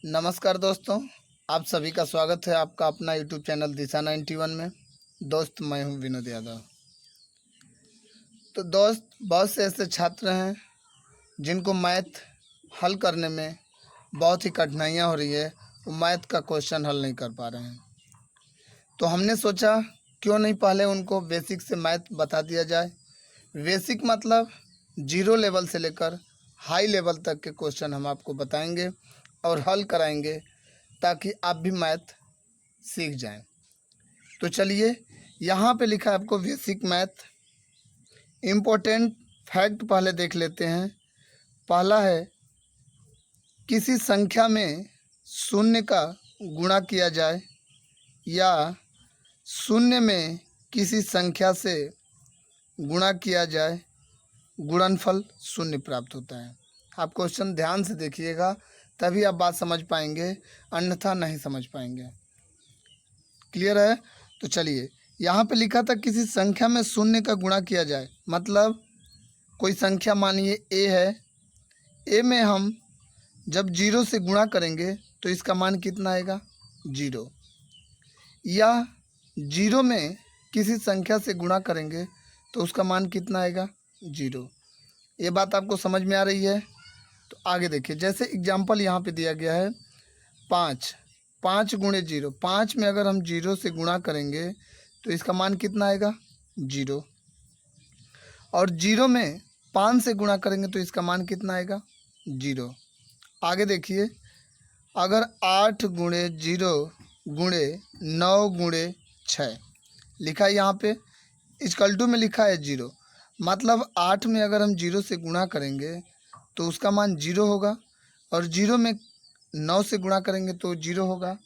नमस्कार दोस्तों, आप सभी का स्वागत है आपका अपना यूट्यूब चैनल दिशा 91 में। दोस्त मैं हूं विनोद यादव। तो दोस्त, बहुत से ऐसे छात्र हैं जिनको मैथ हल करने में बहुत ही कठिनाइयां हो रही है। वो मैथ का क्वेश्चन हल नहीं कर पा रहे हैं। तो हमने सोचा क्यों नहीं पहले उनको बेसिक से मैथ बता दिया जाए। बेसिक मतलब जीरो लेवल से लेकर हाई लेवल तक के क्वेश्चन हम आपको बताएंगे और हल कराएंगे ताकि आप भी मैथ सीख जाएं। तो चलिए, यहाँ पे लिखा है आपको बेसिक मैथ। इम्पोर्टेंट फैक्ट पहले देख लेते हैं। पहला है, किसी संख्या में शून्य का गुणा किया जाए या शून्य में किसी संख्या से गुणा किया जाए, गुणनफल शून्य प्राप्त होता है। आप क्वेश्चन ध्यान से देखिएगा, तभी आप बात समझ पाएंगे, अन्यथा नहीं समझ पाएंगे। क्लियर है? तो चलिए, यहाँ पे लिखा था किसी संख्या में शून्य का गुणा किया जाए, मतलब कोई संख्या मानिए ए है। ए में हम जब जीरो से गुणा करेंगे तो इसका मान कितना आएगा? जीरो। या जीरो में किसी संख्या से गुणा करेंगे तो उसका मान कितना आएगा? जीरो। ये बात आपको समझ में आ रही है? तो आगे देखिए, जैसे एग्जाम्पल यहाँ पे दिया गया है 5। 5 गुणे जीरो, 5 में अगर हम जीरो से गुणा करेंगे तो इसका मान कितना आएगा? जीरो। और जीरो में 5 से गुणा करेंगे तो इसका मान कितना आएगा? जीरो। आगे देखिए, अगर 8 गुणे जीरो गुणे 9 गुणे 6 लिखा है यहाँ पे, इक्वल टू में लिखा है जीरो, मतलब 8 में अगर हम जीरो से गुणा करेंगे तो उसका मान जीरो होगा, और जीरो में 9 से गुणा करेंगे तो जीरो होगा,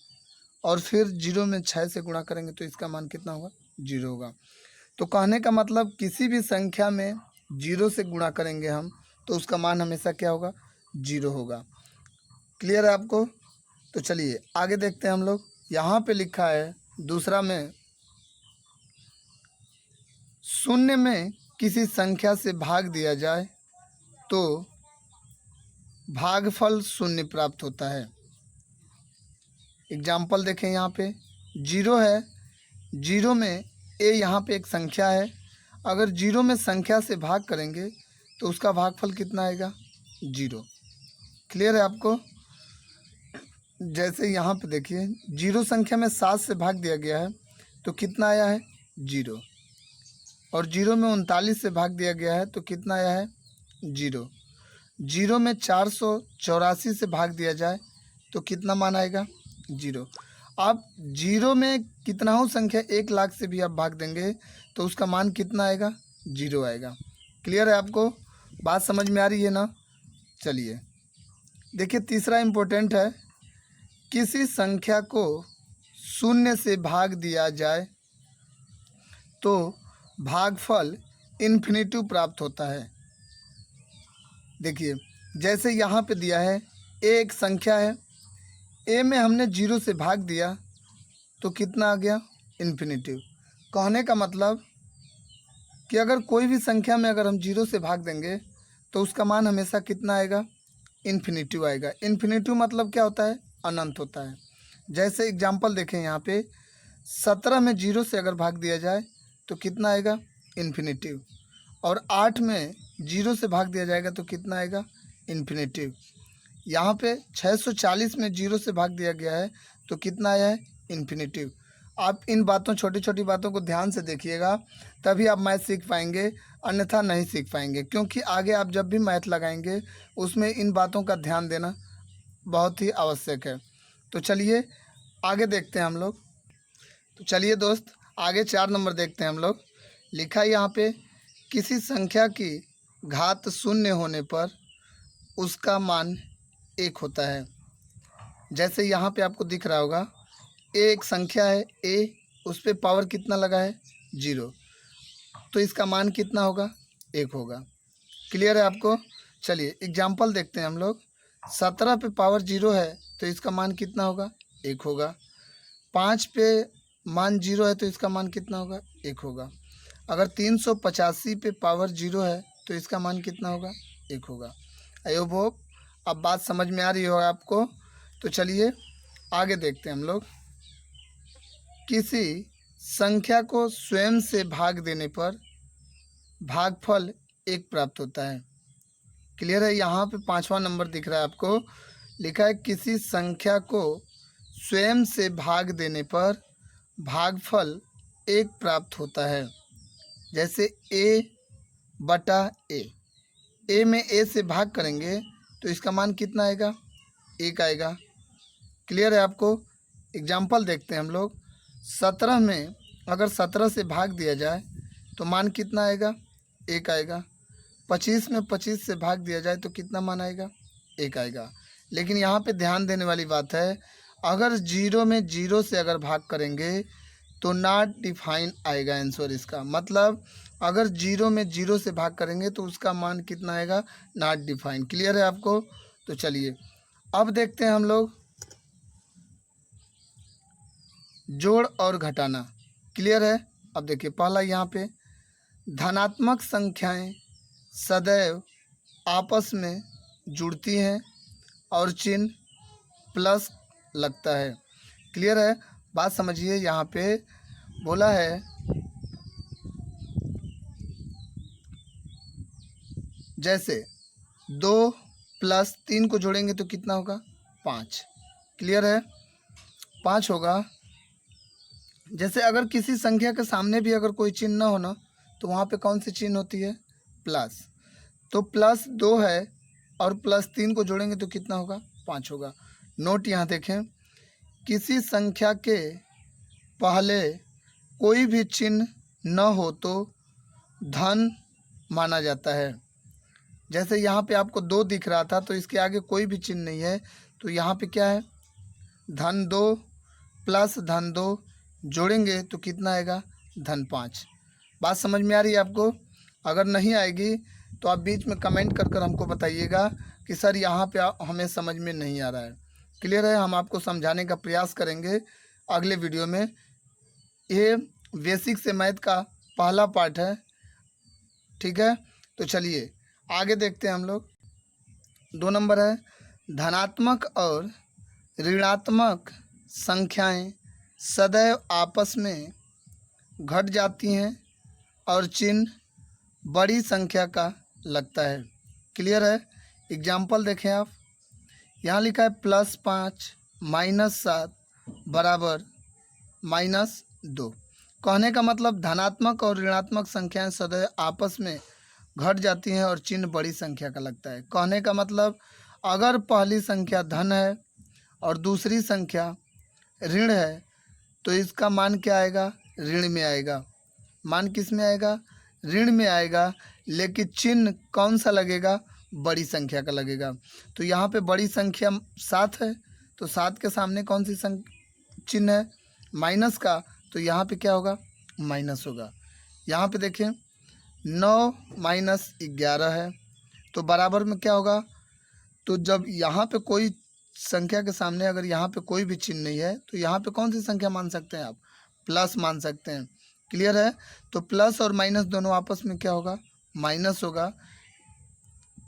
और फिर जीरो में 6 से गुणा करेंगे तो इसका मान कितना होगा? जीरो होगा। तो कहने का मतलब किसी भी संख्या में जीरो से गुणा करेंगे हम तो उसका मान हमेशा क्या होगा? जीरो होगा। क्लियर है आपको? तो चलिए आगे देखते हैं हम लोग। यहाँ पे लिखा है दूसरा में, शून्य में किसी संख्या से भाग दिया जाए तो भागफल शून्य प्राप्त होता है। एग्जाम्पल देखें, यहाँ पे जीरो है, जीरो में ए यहाँ पे एक संख्या है। अगर जीरो में संख्या से भाग करेंगे तो उसका भागफल कितना आएगा? जीरो। क्लियर है आपको? जैसे यहाँ पे देखिए, जीरो संख्या में 7 से भाग दिया गया है तो कितना आया है? जीरो। और जीरो में 39 से भाग दिया गया है तो कितना आया है? जीरो। जीरो में 484 से भाग दिया जाए तो कितना मान आएगा? जीरो। आप जीरो में कितना हो संख्या 1 लाख से भी आप भाग देंगे तो उसका मान कितना आएगा? जीरो आएगा। क्लियर है आपको? बात समझ में आ रही है ना? चलिए देखिए, तीसरा इम्पोर्टेंट है, किसी संख्या को शून्य से भाग दिया जाए तो भागफल इन्फिनिटिव प्राप्त होता है। देखिए, जैसे यहाँ पे दिया है ए एक संख्या है, ए में हमने जीरो से भाग दिया तो कितना आ गया? इन्फिनिटिव। कहने का मतलब कि अगर कोई भी संख्या में अगर हम जीरो से भाग देंगे तो उसका मान हमेशा कितना आएगा? इन्फिनिटिव आएगा। इन्फिनिटिव मतलब क्या होता है? अनंत होता है। जैसे एग्जाम्पल देखें यहाँ पे, 17 में जीरो से अगर भाग दिया जाए तो कितना आएगा? इन्फिनिटिव। और 8 में जीरो से भाग दिया जाएगा तो कितना आएगा? इन्फिनिटिव। यहाँ पे 640 में जीरो से भाग दिया गया है तो कितना आया है? इन्फिनिटिव। आप इन बातों, छोटी छोटी बातों को ध्यान से देखिएगा, तभी आप मैथ सीख पाएंगे, अन्यथा नहीं सीख पाएंगे। क्योंकि आगे आप जब भी मैथ लगाएंगे उसमें इन बातों का ध्यान देना बहुत ही आवश्यक है। तो चलिए आगे देखते हैं हम लोग। तो चलिए दोस्त, आगे 4 नंबर देखते हैं हम लोग। लिखा है यहाँ पे, किसी संख्या की घात शून्य होने पर उसका मान 1 होता है। जैसे यहाँ पे आपको दिख रहा होगा, एक संख्या है ए, उस पर पावर कितना लगा है? जीरो, तो इसका मान कितना होगा? 1 होगा। क्लियर है आपको? चलिए एग्जाम्पल देखते हैं हम लोग। 17 पे पावर जीरो है तो इसका मान कितना होगा? 1 होगा। 5 पे मान जीरो है तो इसका मान कितना होगा? 1 होगा। अगर 385 पे पावर जीरो है तो इसका मान कितना होगा? 1 होगा। आई होप अब बात समझ में आ रही होगा आपको। तो चलिए आगे देखते हैं हम लोग। किसी संख्या को स्वयं से भाग देने पर भागफल 1 प्राप्त होता है। क्लियर है? यहाँ पे 5वां नंबर दिख रहा है आपको, लिखा है किसी संख्या को स्वयं से भाग देने पर भागफल 1 प्राप्त होता है। जैसे ए में ए से भाग करेंगे तो इसका मान कितना आएगा? 1 आएगा। क्लियर है आपको? एग्जाम्पल देखते हैं हम लोग। 17 में अगर 17 से भाग दिया जाए तो मान कितना आएगा? 1 आएगा। 25 में 25 से भाग दिया जाए तो कितना मान आएगा? 1 आएगा। लेकिन यहाँ पे ध्यान देने वाली बात है, अगर 0 में 0 से अगर भाग करेंगे तो नॉट डिफाइन आएगा आंसर इसका। मतलब अगर 0 में 0 से भाग करेंगे तो उसका मान कितना आएगा? Not define. क्लियर है आपको? तो चलिए अब देखते हैं हम लोग जोड़ और घटाना। क्लियर है? अब देखिए पहला यहाँ पे धनात्मक संख्याएं सदैव आपस में जुड़ती हैं और चिन्ह प्लस लगता है। क्लियर है? बात समझिए। यहाँ पे बोला है जैसे 2 + 3 को जोड़ेंगे तो कितना होगा? 5। क्लियर है? 5 होगा। जैसे अगर किसी संख्या के सामने भी अगर कोई चिन्ह ना हो ना तो वहाँ पे कौन सी चिन्ह होती है? प्लस। तो +2 है और +3 को जोड़ेंगे तो कितना होगा? 5 होगा। नोट यहाँ देखें, किसी संख्या के पहले कोई भी चिन्ह न हो तो धन माना जाता है। जैसे यहाँ पे आपको 2 दिख रहा था तो इसके आगे कोई भी चिन्ह नहीं है तो यहाँ पे क्या है? धन 2 प्लस धन 2 जोड़ेंगे तो कितना आएगा? धन 5। बात समझ में आ रही है आपको? अगर नहीं आएगी तो आप बीच में कमेंट कर हमको बताइएगा कि सर यहाँ पे हमें समझ में नहीं आ रहा है। क्लियर है? हम आपको समझाने का प्रयास करेंगे अगले वीडियो में। ये बेसिक से मैथ का पहला पार्ट है। ठीक है? तो चलिए आगे देखते हैं हम लोग। 2 नंबर है धनात्मक और ऋणात्मक संख्याएं सदैव आपस में घट जाती हैं और चिन्ह बड़ी संख्या का लगता है। क्लियर है? एग्जाम्पल देखें आप। यहाँ लिखा है +5 -7 बराबर -2। कहने का मतलब धनात्मक और ऋणात्मक संख्याएं सदैव आपस में घट जाती हैं और चिन्ह बड़ी संख्या का लगता है। कहने का मतलब अगर पहली संख्या धन है और दूसरी संख्या ऋण है तो इसका मान क्या आएगा? ऋण में आएगा। मान किस में आएगा? ऋण में आएगा। लेकिन चिन्ह कौन सा लगेगा? बड़ी संख्या का लगेगा। तो यहाँ पे बड़ी संख्या 7 है तो 7 के सामने कौन सी चिन्ह है? माइनस का। तो यहाँ पे क्या होगा? माइनस होगा। यहाँ पे देखें 9 - 11 है तो बराबर में क्या होगा? तो जब यहाँ पे कोई संख्या के सामने अगर यहाँ पे कोई भी चिन्ह नहीं है तो यहाँ पे कौन सी संख्या मान सकते हैं आप? प्लस मान सकते हैं। क्लियर है? तो प्लस और माइनस दोनों आपस में क्या होगा? माइनस होगा।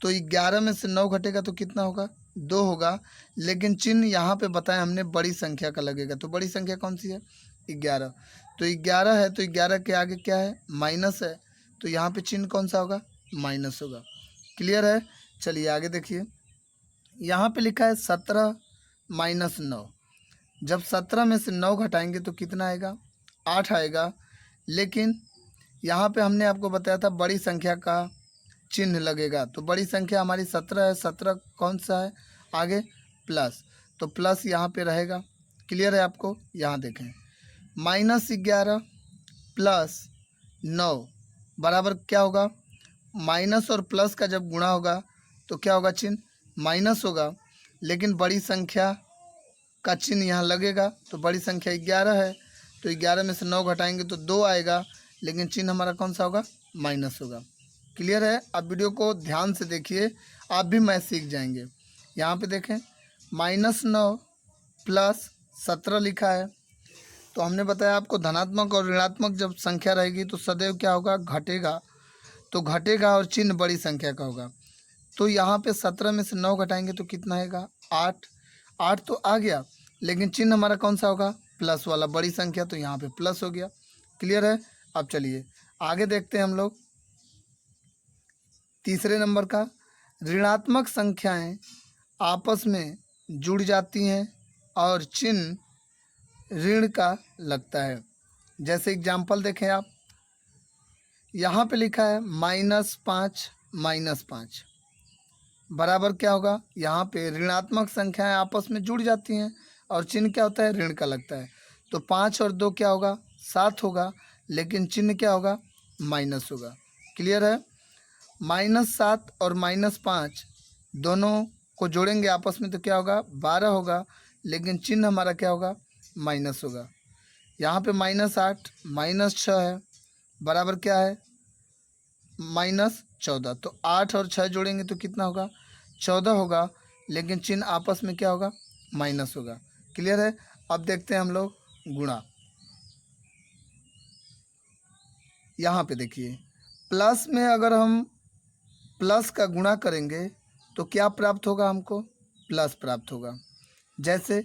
तो 11 में से 9 घटेगा तो कितना होगा? 2 होगा। लेकिन चिन्ह यहाँ पे बताया हमने बड़ी संख्या का लगेगा। तो बड़ी संख्या कौन सी है? 11। तो 11 है तो 11 के आगे क्या है? माइनस है। तो यहाँ पे चिन्ह कौन सा होगा? माइनस होगा। क्लियर है? चलिए आगे देखिए। यहाँ पे लिखा है 17 - 9। जब 17 में से 9 घटाएंगे तो कितना आएगा? 8 आएगा। लेकिन यहाँ पे हमने आपको बताया था बड़ी संख्या का चिन्ह लगेगा। तो बड़ी संख्या हमारी 17 है। 17 कौन सा है? आगे प्लस। तो प्लस यहाँ पे रहेगा। क्लियर है आपको? यहाँ देखें -11 + 9 बराबर क्या होगा? माइनस और प्लस का जब गुणा होगा तो क्या होगा? चिन्ह माइनस होगा। लेकिन बड़ी संख्या का चिन्ह यहाँ लगेगा। तो बड़ी संख्या 11 है तो 11 में से 9 घटाएंगे तो 2 आएगा। लेकिन चिन्ह हमारा कौन सा होगा? माइनस होगा। क्लियर है? आप वीडियो को ध्यान से देखिए, आप भी मैथ सीख जाएंगे। यहाँ पे देखें -9 + 17 लिखा है। तो हमने बताया आपको धनात्मक और ऋणात्मक जब संख्या रहेगी तो सदैव क्या होगा? घटेगा। तो घटेगा और चिन्ह बड़ी संख्या का होगा। तो यहाँ पे 17 में से 9 घटाएंगे तो कितना आएगा? 8। 8 तो आ गया, लेकिन चिन्ह हमारा कौन सा होगा, प्लस वाला, बड़ी संख्या, तो यहाँ पे प्लस हो गया। क्लियर है। अब चलिए आगे देखते हैं हम लोग तीसरे नंबर का। ऋणात्मक संख्याएं आपस में जुड़ जाती हैं और चिन्ह ऋण का लगता है। जैसे एग्जाम्पल देखें आप, यहाँ पे लिखा है -5 बराबर क्या होगा, यहाँ पे ऋणात्मक संख्याएं आपस में जुड़ जाती हैं और चिन्ह क्या होता है, ऋण का लगता है। तो 5 और 2 क्या होगा, 7 होगा, लेकिन चिन्ह क्या होगा, माइनस होगा। क्लियर है। -7 और -5 दोनों को जोड़ेंगे आपस में तो क्या होगा, 12 होगा, लेकिन चिन्ह हमारा क्या होगा, माइनस होगा। यहाँ पे -8 -6 है, बराबर क्या है, -14। तो 8 और 6 जोड़ेंगे तो कितना होगा, 14 होगा, लेकिन चिन्ह आपस में क्या होगा, माइनस होगा। क्लियर है। अब देखते हैं हम लोग गुणा। यहाँ पे देखिए, प्लस में अगर हम प्लस का गुणा करेंगे तो क्या प्राप्त होगा, हमको प्लस प्राप्त होगा। जैसे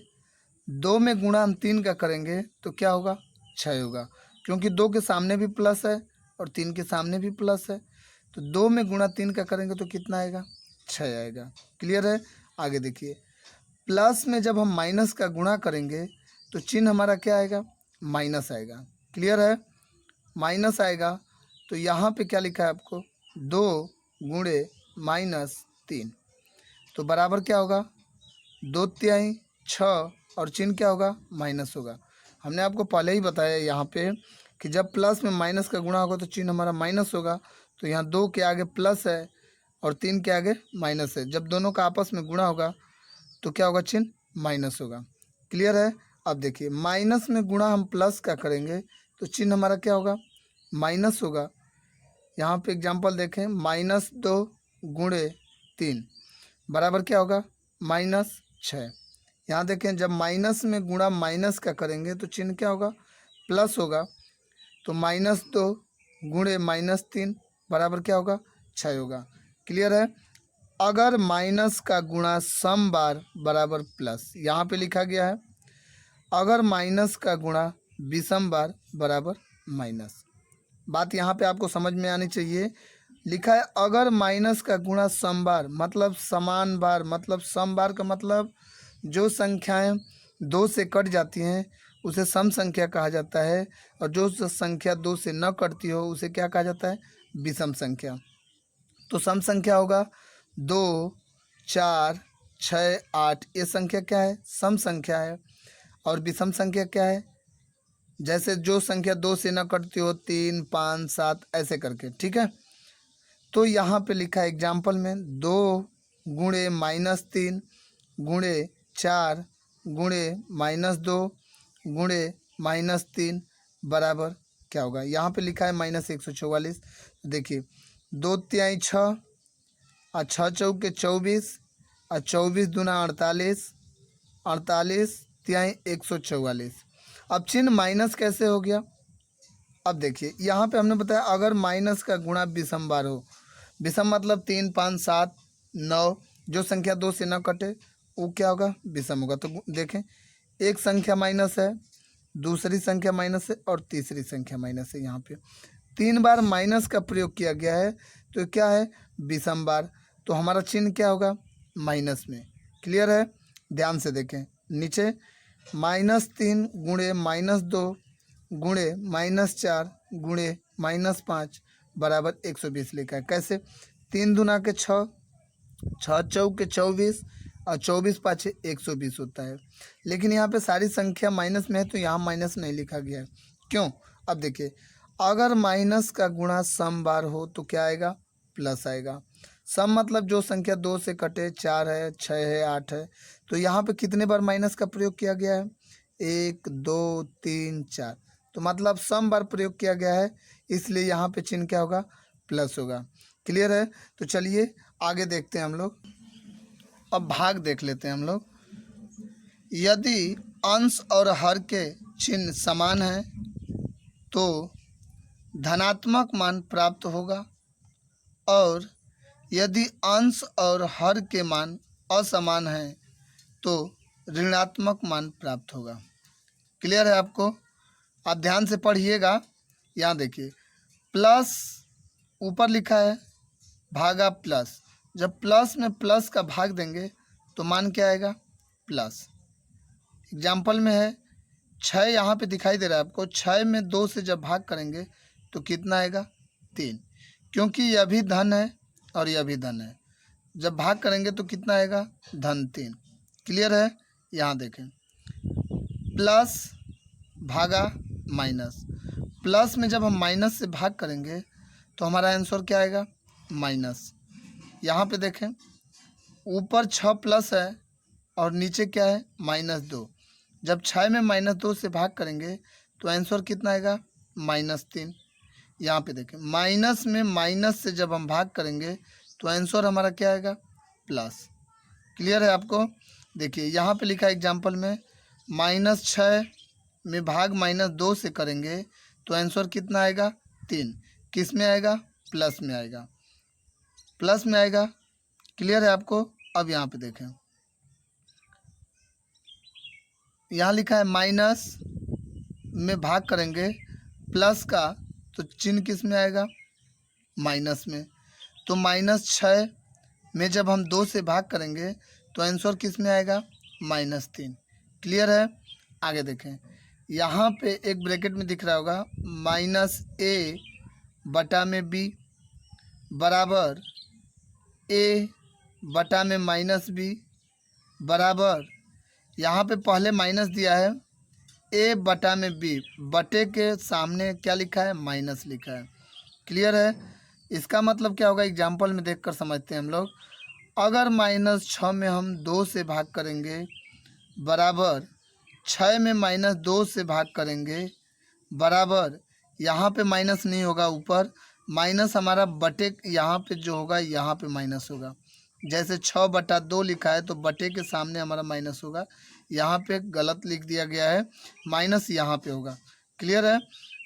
2 में गुणा हम 3 का करेंगे तो क्या होगा, 6 होगा, क्योंकि 2 के सामने भी प्लस है और 3 के सामने भी प्लस है। तो 2 में गुणा 3 का करेंगे तो कितना आएगा, 6 आएगा। क्लियर है। आगे देखिए, प्लस में जब हम माइनस का गुणा करेंगे तो चिन्ह हमारा क्या आएगा, माइनस आएगा। क्लियर है, माइनस आएगा। तो यहाँ पे क्या लिखा है आपको, 2 गुणे -3, तो बराबर क्या होगा, 2/3 6, और चिन्ह क्या होगा, माइनस होगा। हमने आपको पहले ही बताया यहाँ पे कि जब प्लस में माइनस का गुणा होगा तो चिन्ह हमारा माइनस होगा। तो यहाँ 2 के आगे प्लस है और 3 के आगे माइनस है, जब दोनों का आपस में गुणा होगा तो क्या होगा, चिन्ह माइनस होगा। क्लियर है। अब देखिए, माइनस में गुणा हम प्लस का करेंगे तो चिन्ह हमारा क्या होगा, माइनस होगा। यहाँ पे एग्जांपल देखें, -2 गुणे 3 बराबर क्या होगा, -6। यहाँ देखें, जब माइनस में गुणा माइनस का करेंगे तो चिन्ह क्या होगा, प्लस होगा। तो -2 गुणे -3 बराबर क्या होगा, 6 होगा। क्लियर है। अगर माइनस का गुणा सम बार बराबर प्लस, यहाँ पे लिखा गया है अगर माइनस का गुणा विषम बार बराबर माइनस। बात यहाँ पे आपको समझ में आनी चाहिए। लिखा है अगर माइनस का गुणा सम बार, मतलब समान बार, मतलब सम बार का मतलब जो संख्याएं 2 से कट जाती हैं उसे सम संख्या कहा जाता है, और जो संख्या 2 से न कटती हो उसे क्या कहा जाता है, विषम संख्या। तो सम संख्या होगा 2 4 6 8, ये संख्या क्या है, सम संख्या है। और विषम संख्या क्या है, जैसे जो संख्या 2 से न कटती हो, 3 5 7 ऐसे करके। ठीक है। तो यहाँ पे लिखा है एग्जाम्पल में 2 गुणे -3 गुणे 4 गुणे -2 गुणे -3 बराबर क्या होगा, यहाँ पे लिखा है -144। देखिए, 2/3 6 और 6 चौके 24 और 24 दूना 48, 48 144। अब चिन्ह माइनस कैसे हो गया, अब देखिए यहाँ पे हमने बताया अगर माइनस का गुणा विषम बार हो, विषम मतलब 3 5 7 9, जो संख्या 2 से न कटे वो क्या होगा, विषम होगा। तो देखें, एक संख्या माइनस है, दूसरी संख्या माइनस है और तीसरी संख्या माइनस है। यहाँ पे 3 बार माइनस का प्रयोग किया गया है, तो क्या है, विषम बार। तो हमारा चिन्ह क्या होगा, माइनस में। क्लियर है। ध्यान से देखें नीचे, -3 गुणे -2 गुणे -4 गुणे -5 बराबर 120 लिखा है। कैसे, 3 दूना के 6, 6 चौके 24 और 24 पाछे 120 होता है। लेकिन यहाँ पे सारी संख्या माइनस में है तो यहाँ माइनस नहीं लिखा गया है। क्यों, अब देखिए, अगर माइनस का गुणा सम बार हो तो क्या आएगा, प्लस आएगा। सम मतलब जो संख्या 2 से कटे, 4 है 6 है 8 है। तो यहाँ पे कितने बार माइनस का प्रयोग किया गया है, 1 2 3 4, तो मतलब सम बार प्रयोग किया गया है, इसलिए यहाँ पे चिन्ह क्या होगा, प्लस होगा। क्लियर है। तो चलिए आगे देखते हैं हम लोग। अब भाग देख लेते हैं हम लोग। यदि अंश और हर के चिन्ह समान हैं तो धनात्मक मान प्राप्त होगा, और यदि अंश और हर के मान असमान हैं तो ऋणात्मक मान प्राप्त होगा। क्लियर है आपको? आप ध्यान से पढ़िएगा। यहाँ देखिए, प्लस ऊपर लिखा है भागा प्लस, जब प्लस में प्लस का भाग देंगे तो मान क्या आएगा? प्लस। एग्जाम्पल में है 6 यहाँ पे दिखाई दे रहा है आपको, 6 में 2 से जब भाग करेंगे तो कितना आएगा? 3, क्योंकि यह भी धन है और यह भी धन है, जब भाग करेंगे तो कितना आएगा? धन 3। क्लियर है? यहाँ देखें, प्लस भागा माइनस, प्लस में जब हम माइनस से भाग करेंगे तो हमारा आंसर क्या आएगा? माइनस। यहाँ पे देखें, ऊपर 6 प्लस है और नीचे क्या है? -2। जब 6 में -2 से भाग करेंगे तो आंसर कितना आएगा? -3। यहाँ पे देखें, माइनस में माइनस से जब हम भाग करेंगे तो आंसर हमारा क्या आएगा? प्लस। क्लियर है आपको? देखिए यहाँ पे लिखा है एग्जाम्पल में, -6 में भाग -2 से करेंगे तो आंसर कितना आएगा? 3। किस में आएगा? प्लस में आएगा, प्लस में आएगा। क्लियर है आपको? अब यहाँ पे देखें, यहाँ लिखा है माइनस में भाग करेंगे प्लस का तो चिन्ह किस में आएगा? माइनस में। तो -6 में जब हम 2 से भाग करेंगे तो आंसर किस में आएगा? -3। क्लियर है? आगे देखें, यहाँ पे एक ब्रैकेट में दिख रहा होगा -a बटा में b बराबर a बटा में -b बराबर, यहाँ पे पहले माइनस दिया है, a बटा में b, बटे के सामने क्या लिखा है? माइनस लिखा है। क्लियर है? इसका मतलब क्या होगा? एग्जाम्पल में देखकर समझते हैं हम लोग। अगर -6 में हम 2 से भाग करेंगे बराबर 6 में -2 से भाग करेंगे बराबर, यहाँ पे माइनस नहीं होगा, ऊपर माइनस हमारा बटे, यहाँ पे जो होगा यहाँ पे माइनस होगा। जैसे 6/2 लिखा है तो बटे के सामने हमारा माइनस होगा, यहाँ पे गलत लिख दिया गया है, माइनस यहाँ पे होगा। क्लियर है?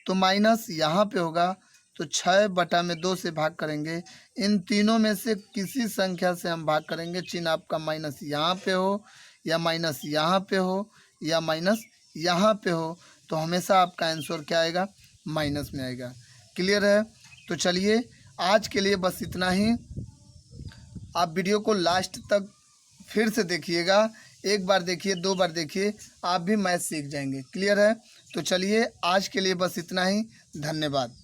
तो माइनस यहाँ पे होगा, तो 6/2 से भाग करेंगे, इन तीनों में से किसी संख्या से हम भाग करेंगे, चिन्ह आपका माइनस यहाँ पे हो या माइनस यहाँ पे हो या माइनस यहाँ पे हो, तो हमेशा आपका आंसर क्या आएगा? माइनस में आएगा। क्लियर है? तो चलिए आज के लिए बस इतना ही। आप वीडियो को लास्ट तक फिर से देखिएगा, एक बार देखिए, 2 बार देखिए, आप भी मैथ सीख जाएंगे। क्लियर है? तो चलिए आज के लिए बस इतना ही। धन्यवाद।